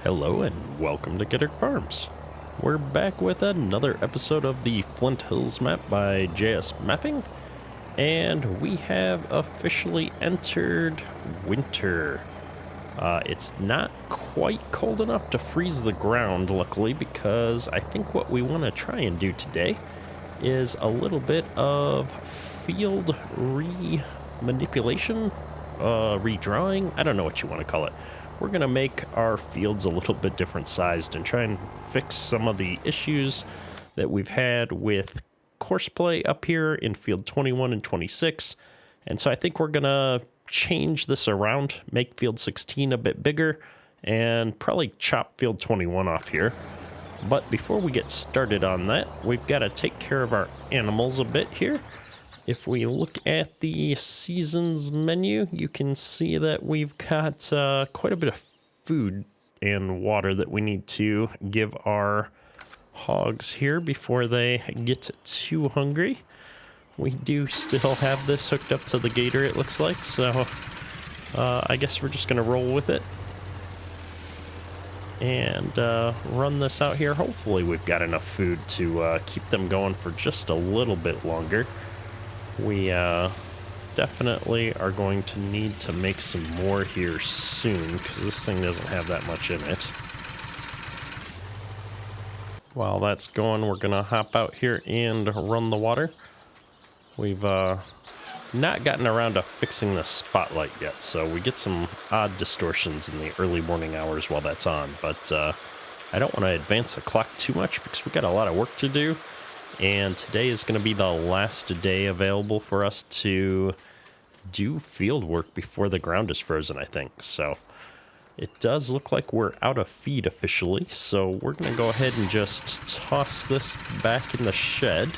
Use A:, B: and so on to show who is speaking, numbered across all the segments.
A: Hello and welcome to Getter Farms. We're back with another episode of the Flint Hills map by JS Mapping, and we have officially entered winter. It's not quite cold enough to freeze the ground, luckily, because I think what we want to try and do today is a little bit of field remanipulation, redrawing. I don't know what you want to call it. We're going to make our fields a little bit different sized and try and fix some of the issues that we've had with Courseplay up here in field 21 and 26. And so I think we're going to change this around, make field 16 a bit bigger, and probably chop field 21 off here. But before we get started on that, we've got to take care of our animals a bit here. If we look at the seasons menu, you can see that we've got quite a bit of food and water that we need to give our hogs here before they get too hungry. We do still have this hooked up to the gator, it looks like, so I guess we're just going to roll with it and run this out here. Hopefully we've got enough food to keep them going for just a little bit longer. We definitely are going to need to make some more here soon because this thing doesn't have that much in it. While that's going, we're going to hop out here and run the water. We've not gotten around to fixing the spotlight yet, so we get some odd distortions in the early morning hours while that's on. But I don't want to advance the clock too much because we've got a lot of work to do. And today is going to be the last day available for us to do field work before the ground is frozen, I think. So it does look like we're out of feed officially. So we're going to go ahead and just toss this back in the shed.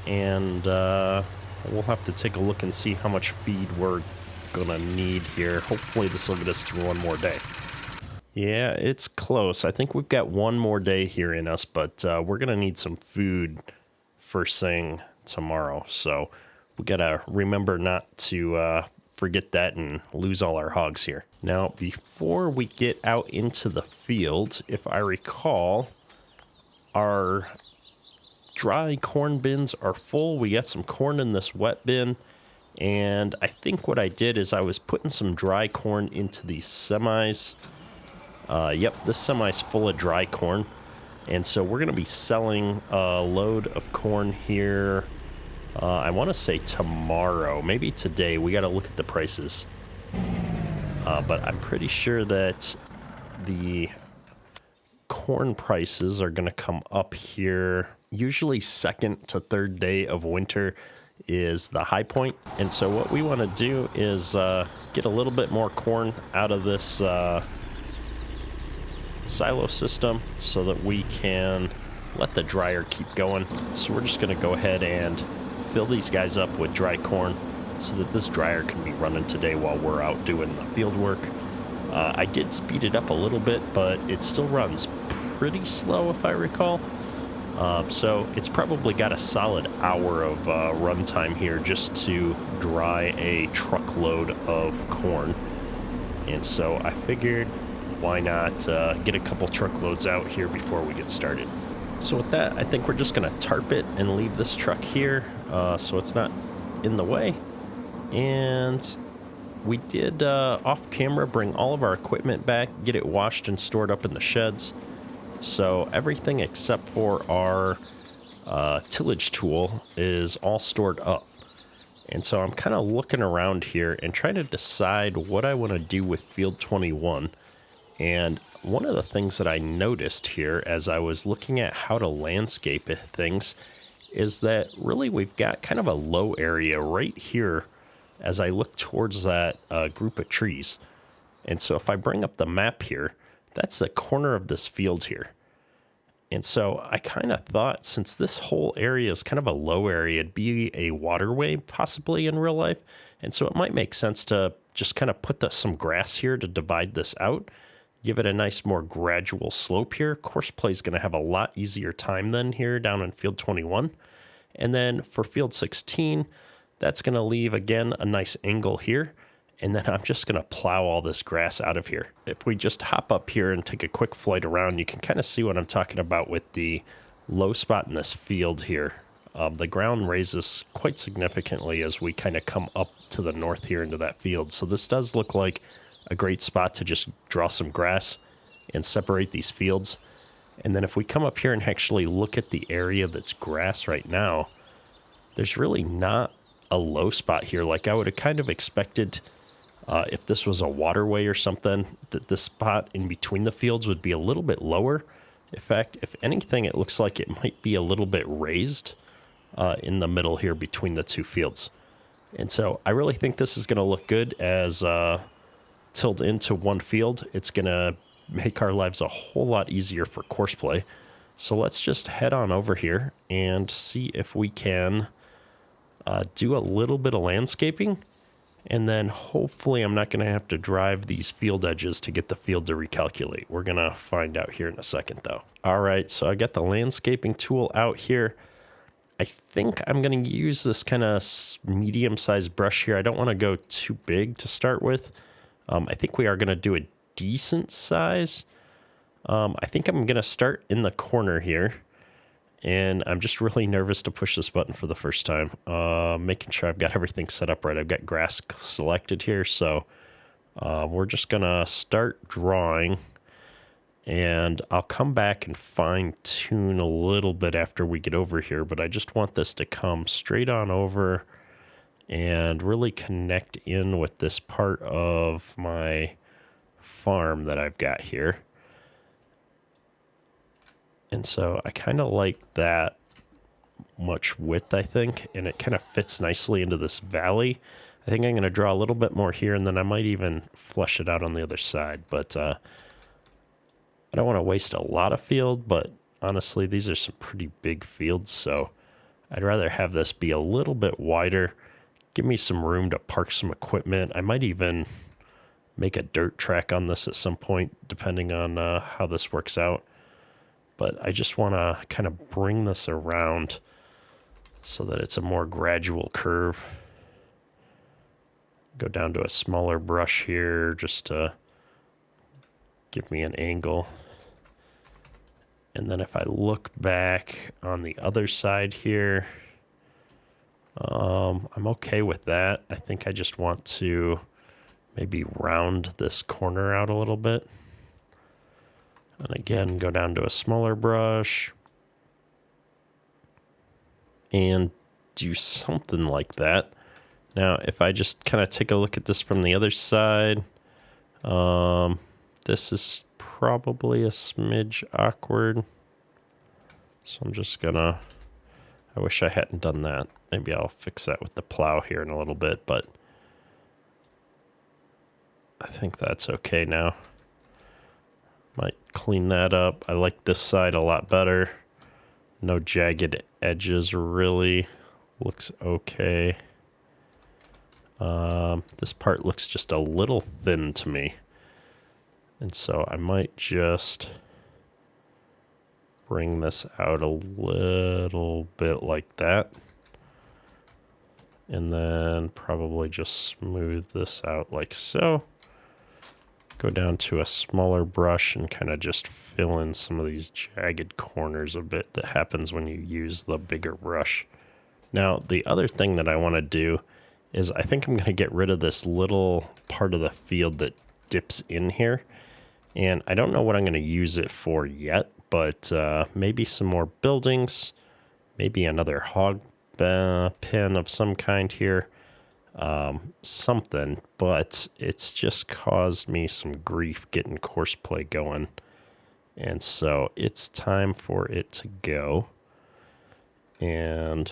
A: And we'll have to take a look and see how much feed we're going to need here. Hopefully this will get us through one more day. Yeah, it's close. I think we've got one more day here in us, but we're going to need some food first thing tomorrow. So we got to remember not to forget that and lose all our hogs here. Now, before we get out into the field, if I recall, our dry corn bins are full. We got some corn in this wet bin. And I think what I did is I was putting some dry corn into these semis. Yep, this semi's full of dry corn, and so we're going to be selling a load of corn here, I want to say tomorrow, maybe today. We got to look at the prices, but I'm pretty sure that the corn prices are going to come up here. Usually second to third day of winter is the high point, and so what we want to do is get a little bit more corn out of this silo system so that we can let the dryer keep going. So we're just going to go ahead and fill these guys up with dry corn so that this dryer can be running today while we're out doing the field work. I did speed it up a little bit, but it still runs pretty slow if I recall. So it's probably got a solid hour of run time here just to dry a truckload of corn. And so I figured, why not get a couple truckloads out here before we get started. So with that, I think we're just going to tarp it and leave this truck here so it's not in the way. And we did off camera bring all of our equipment back, get it washed and stored up in the sheds. So everything except for our tillage tool is all stored up. And so I'm kind of looking around here and trying to decide what I want to do with field 21. And one of the things that I noticed here as I was looking at how to landscape things is that really we've got kind of a low area right here as I look towards that group of trees. And so if I bring up the map here, that's the corner of this field here. And so I kind of thought, since this whole area is kind of a low area, it'd be a waterway possibly in real life. And so it might make sense to just kind of put some grass here to divide this out. Give it a nice, more gradual slope here. Courseplay is going to have a lot easier time than here down in field 21. And then for field 16, that's going to leave, again, a nice angle here. And then I'm just going to plow all this grass out of here. If we just hop up here and take a quick flight around, you can kind of see what I'm talking about with the low spot in this field here. The ground raises quite significantly as we kind of come up to the north here into that field. So this does look like a great spot to just draw some grass and separate these fields. And then if we come up here and actually look at the area that's grass right now, there's really not a low spot here. Like I would have kind of expected, if this was a waterway or something, that the spot in between the fields would be a little bit lower. In fact, if anything, it looks like it might be a little bit raised in the middle here between the two fields. And so I really think this is going to look good as tilled into one field. It's going to make our lives a whole lot easier for Courseplay. So let's just head on over here and see if we can do a little bit of landscaping. And then hopefully I'm not going to have to drive these field edges to get the field to recalculate. We're going to find out here in a second, though. All right, so I got the landscaping tool out here. I think I'm going to use this kind of medium-sized brush here. I don't want to go too big to start with. I think we are going to do a decent size. I think I'm going to start in the corner here. And I'm just really nervous to push this button for the first time. Making sure I've got everything set up right. I've got grass selected here. So we're just going to start drawing. And I'll come back and fine tune a little bit after we get over here, but I just want this to come straight on over and really connect in with this part of my farm that I've got here. And so I kind of like that much width, I think, and it kind of fits nicely into this valley. I think I'm going to draw a little bit more here, and then I might even flesh it out on the other side, but I don't want to waste a lot of field, but honestly, these are some pretty big fields, so I'd rather have this be a little bit wider, give me some room to park some equipment. I might even make a dirt track on this at some point, depending on how this works out. But I just want to kind of bring this around so that it's a more gradual curve. Go down to a smaller brush here just to give me an angle. And then if I look back on the other side here, I'm okay with that. I think I just want to maybe round this corner out a little bit. And again, go down to a smaller brush and do something like that. Now, if I just kind of take a look at this from the other side, this is probably a smidge awkward. So I'm just gonna, I wish I hadn't done that. Maybe I'll fix that with the plow here in a little bit, but I think that's okay now. Might clean that up. I like this side a lot better. No jagged edges really. Looks okay. This part looks just a little thin to me. And so I might just bring this out a little bit like that. And then probably just smooth this out like so. Go down to a smaller brush and kind of just fill in some of these jagged corners a bit that happens when you use the bigger brush. Now, the other thing that I want to do is I think I'm going to get rid of this little part of the field that dips in here. And I don't know what I'm going to use it for yet, but maybe some more buildings, maybe another hog pen of some kind here. Something, but it's just caused me some grief getting Courseplay going. And so it's time for it to go. And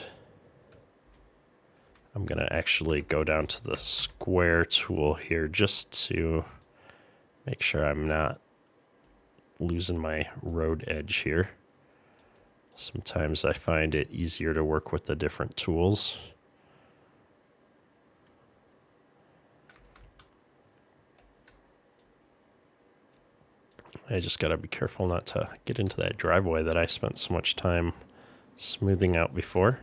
A: I'm going to actually go down to the square tool here just to make sure I'm not losing my road edge here. Sometimes I find it easier to work with the different tools. I just got to be careful not to get into that driveway that I spent so much time smoothing out before.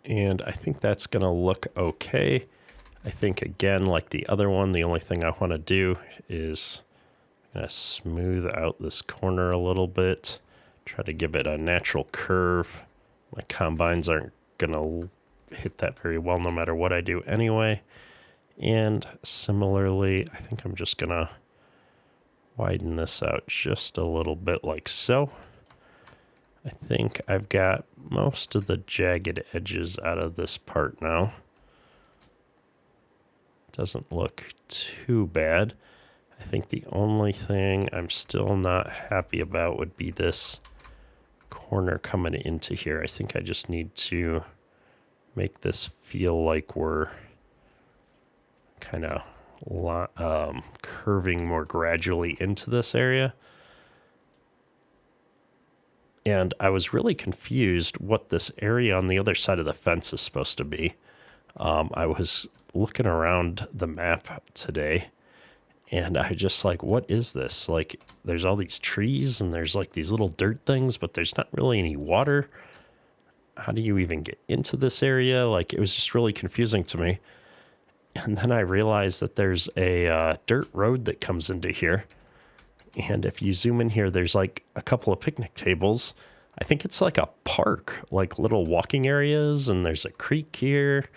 A: And I think that's going to look okay. I think, again, like the other one, the only thing I want to do is smooth out this corner a little bit. Try to give it a natural curve. My combines aren't going to hit that very well no matter what I do anyway. And similarly, I think I'm just going to widen this out just a little bit like so. I think I've got most of the jagged edges out of this part now. Doesn't look too bad. I think the only thing I'm still not happy about would be this corner coming into here. I think I just need to make this feel like we're kind of curving more gradually into this area. And I was really confused what this area on the other side of the fence is supposed to be. I was looking around the map today, and I just like, what is this? Like, there's all these trees, and there's like these little dirt things, but there's not really any water. How do you even get into this area? Like, it was just really confusing to me. And then I realized that there's a dirt road that comes into here. And if you zoom in here, there's like a couple of picnic tables. I think it's like a park, like little walking areas, and there's a creek here.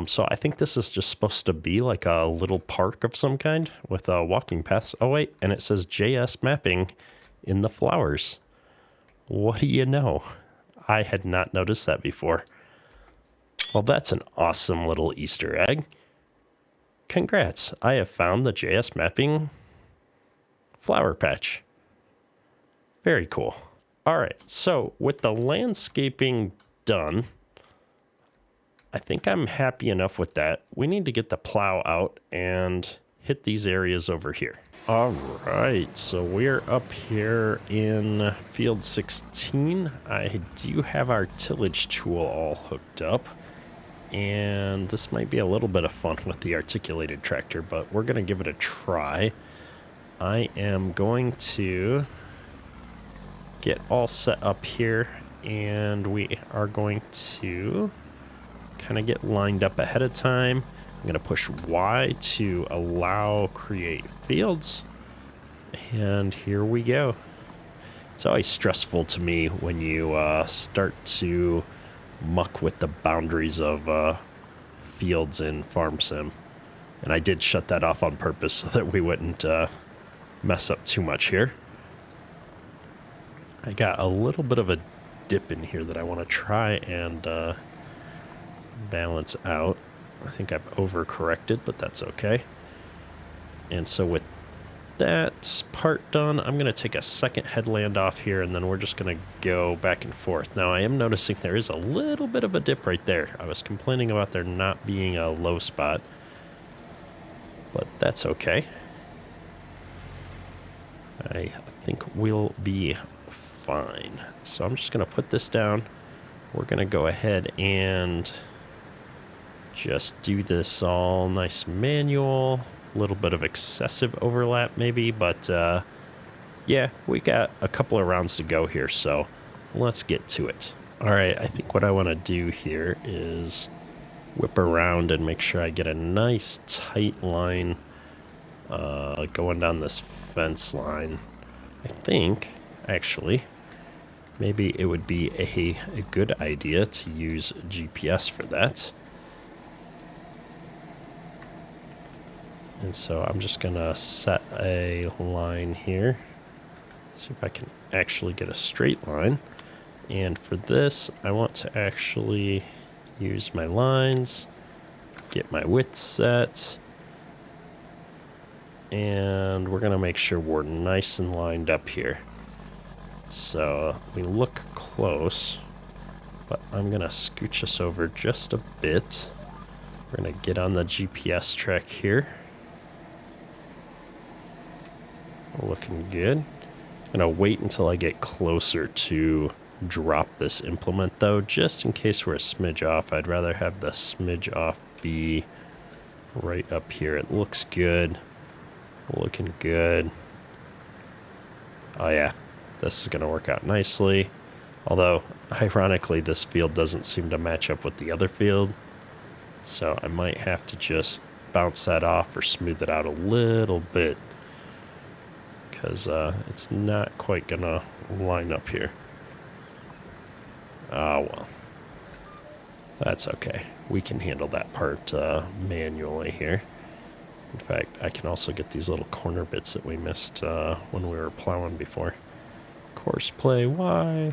A: So I think this is just supposed to be like a little park of some kind with walking paths. Oh, wait, and it says JS mapping in the flowers. What do you know? I had not noticed that before. Well, that's an awesome little Easter egg. Congrats, I have found the JS mapping flower patch. Very cool. All right, so with the landscaping done, I think I'm happy enough with that. We need to get the plow out and hit these areas over here. All right, so we're up here in field 16. I do have our tillage tool all hooked up, and this might be a little bit of fun with the articulated tractor, but we're gonna give it a try. I am going to get all set up here, and we are going to kind of get lined up ahead of time. I'm going to push Y to allow create fields, and here we go. It's always stressful to me when you start to muck with the boundaries of fields in Farm Sim, and I did shut that off on purpose so that we wouldn't mess up too much here. I got a little bit of a dip in here that I want to try and balance out. I think I've overcorrected, but that's okay. And so with that part done, I'm going to take a second headland off here, and then we're just going to go back and forth. Now, I am noticing there is a little bit of a dip right there. I was complaining about there not being a low spot, but that's okay. I think we'll be fine. So I'm just going to put this down. We're going to go ahead and just do this all nice manual. A little bit of excessive overlap maybe, but yeah, we got a couple of rounds to go here, so let's get to it. All right, I think what I want to do here is whip around and make sure I get a nice tight line going down this fence line. I think, actually, maybe it would be a good idea to use GPS for that. And so I'm just going to set a line here. See if I can actually get a straight line. And for this, I want to actually use my lines, get my width set, and we're going to make sure we're nice and lined up here. So we look close, but I'm going to scooch us over just a bit. We're going to get on the GPS track here. Looking good. I'm going to wait until I get closer to drop this implement, though, just in case we're a smidge off. I'd rather have the smidge off be right up here. It looks good. Looking good. Oh yeah, this is going to work out nicely. Although, ironically, this field doesn't seem to match up with the other field. So I might have to just bounce that off or smooth it out a little bit. Because it's not quite going to line up here. Ah, well. That's okay. We can handle that part manually here. In fact, I can also get these little corner bits that we missed when we were plowing before. Courseplay, why?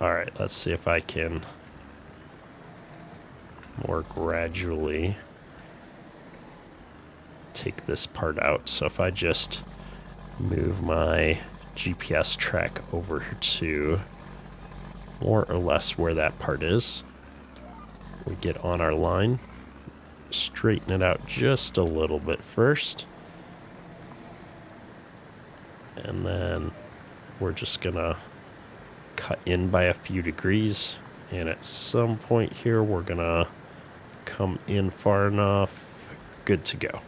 A: Alright, let's see if I can more gradually take this part out. So if I just move my GPS track over to more or less where that part is, we get on our line, straighten it out just a little bit first, and then we're just gonna cut in by a few degrees, and at some point here we're gonna come in far enough, good to go.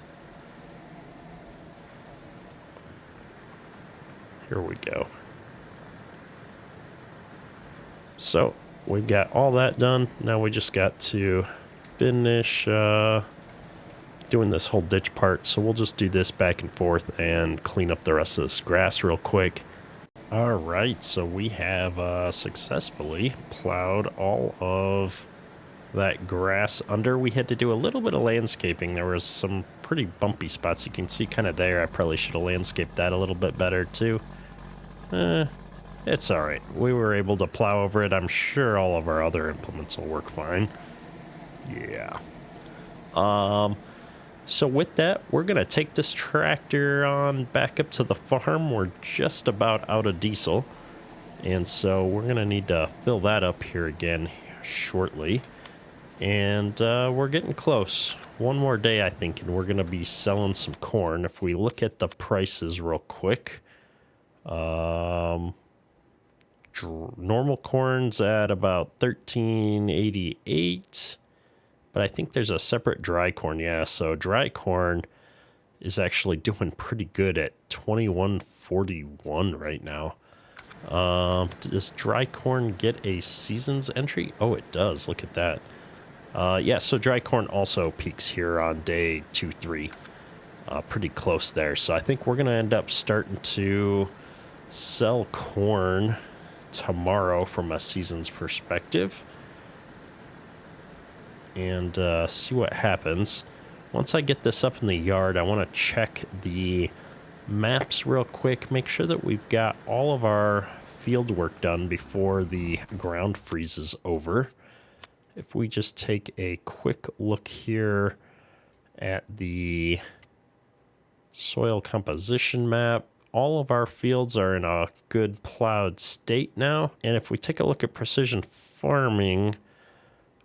A: Here we go. So we've got all that done. Now we just got to finish doing this whole ditch part. So we'll just do this back and forth and clean up the rest of this grass real quick. All right, so we have successfully plowed all of that grass under. We had to do a little bit of landscaping. There was some pretty bumpy spots you can see kind of there. I probably should have landscaped that a little bit better too. It's all right. We were able to plow over it. I'm sure all of our other implements will work fine. Yeah. So with that, we're going to take this tractor on back up to the farm. We're just about out of diesel. And so we're going to need to fill that up here again shortly. And we're getting close. One more day, I think, and we're going to be selling some corn. If we look at the prices real quick, normal corn's at about $13.88, but I think there's a separate dry corn. Yeah, so dry corn is actually doing pretty good at $21.41 right now. Does dry corn get a season's entry? Oh, it does. Look at that. Yeah, so dry corn also peaks here on day 2-3. Pretty close there. So I think we're going to end up starting to sell corn tomorrow from a season's perspective. And see what happens. Once I get this up in the yard, I want to check the maps real quick. Make sure that we've got all of our field work done before the ground freezes over. If we just take a quick look here at the soil composition map, all of our fields are in a good plowed state now. And if we take a look at precision farming,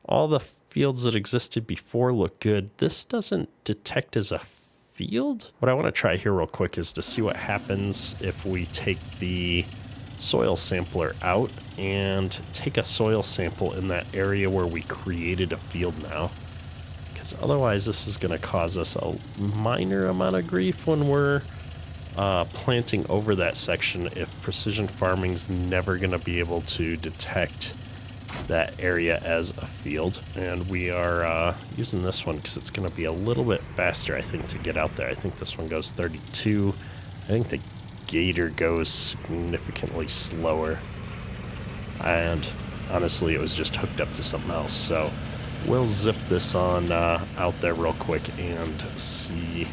A: all the fields that existed before look good. This doesn't detect as a field. What I want to try here real quick is to see what happens if we take the soil sampler out and take a soil sample in that area where we created a field now. Because otherwise this is going to cause us a minor amount of grief when we're planting over that section if precision farming's never going to be able to detect that area as a field. And we are using this one because it's going to be a little bit faster, I think, to get out there. I think this one goes 32. I think the Gator goes significantly slower, and honestly it was just hooked up to something else. So we'll zip this on out there real quick and see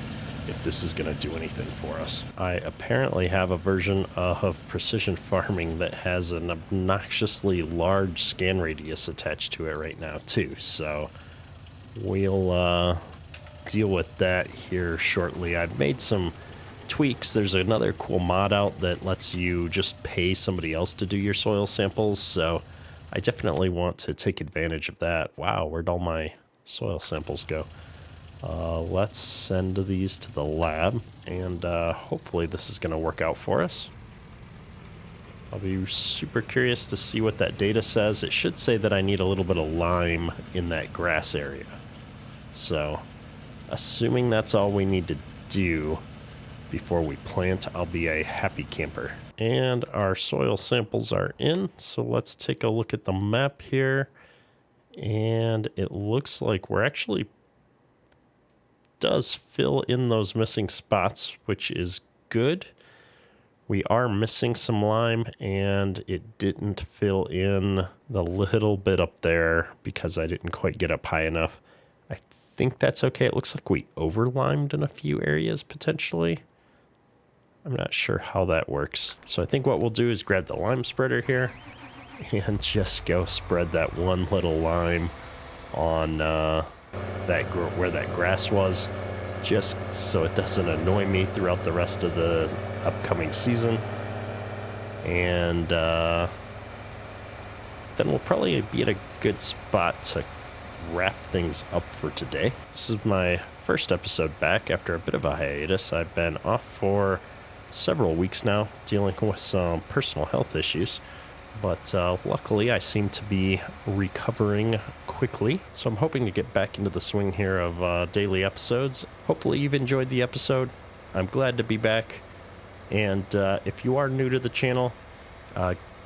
A: if this is going to do anything for us. I apparently have a version of precision farming that has an obnoxiously large scan radius attached to it right now too, so we'll deal with that here shortly. I've made some tweaks. There's another cool mod out that lets you just pay somebody else to do your soil samples, so I definitely want to take advantage of that. Wow, where'd all my soil samples go? Let's send these to the lab, and hopefully this is going to work out for us. I'll be super curious to see what that data says. It should say that I need a little bit of lime in that grass area. So, assuming that's all we need to do, before we plant, I'll be a happy camper. And our soil samples are in, so let's take a look at the map here. And it looks like we're actually does fill in those missing spots, which is good. We are missing some lime, and it didn't fill in the little bit up there because I didn't quite get up high enough. I think that's okay. It looks like we over-limed in a few areas potentially. I'm not sure how that works. So I think what we'll do is grab the lime spreader here and just go spread that one little lime on where that grass was, just so it doesn't annoy me throughout the rest of the upcoming season. And then we'll probably be at a good spot to wrap things up for today. This is my first episode back after a bit of a hiatus. I've been off for several weeks now dealing with some personal health issues, but luckily I seem to be recovering quickly, so I'm hoping to get back into the swing here of daily episodes. Hopefully you've enjoyed the episode. I'm glad to be back, and if you are new to the channel,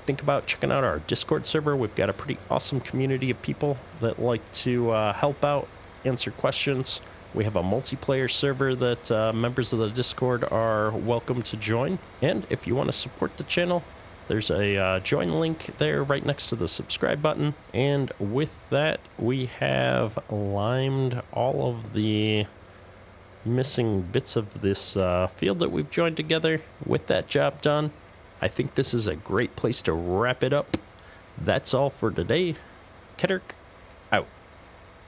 A: think about checking out our Discord server. We've got a pretty awesome community of people that like to help out, answer questions. We have a multiplayer server that members of the Discord are welcome to join. And if you want to support the channel, there's a join link there right next to the subscribe button. And with that, we have limed all of the missing bits of this field that we've joined together. With that job done, I think this is a great place to wrap it up. That's all for today. Ketterk.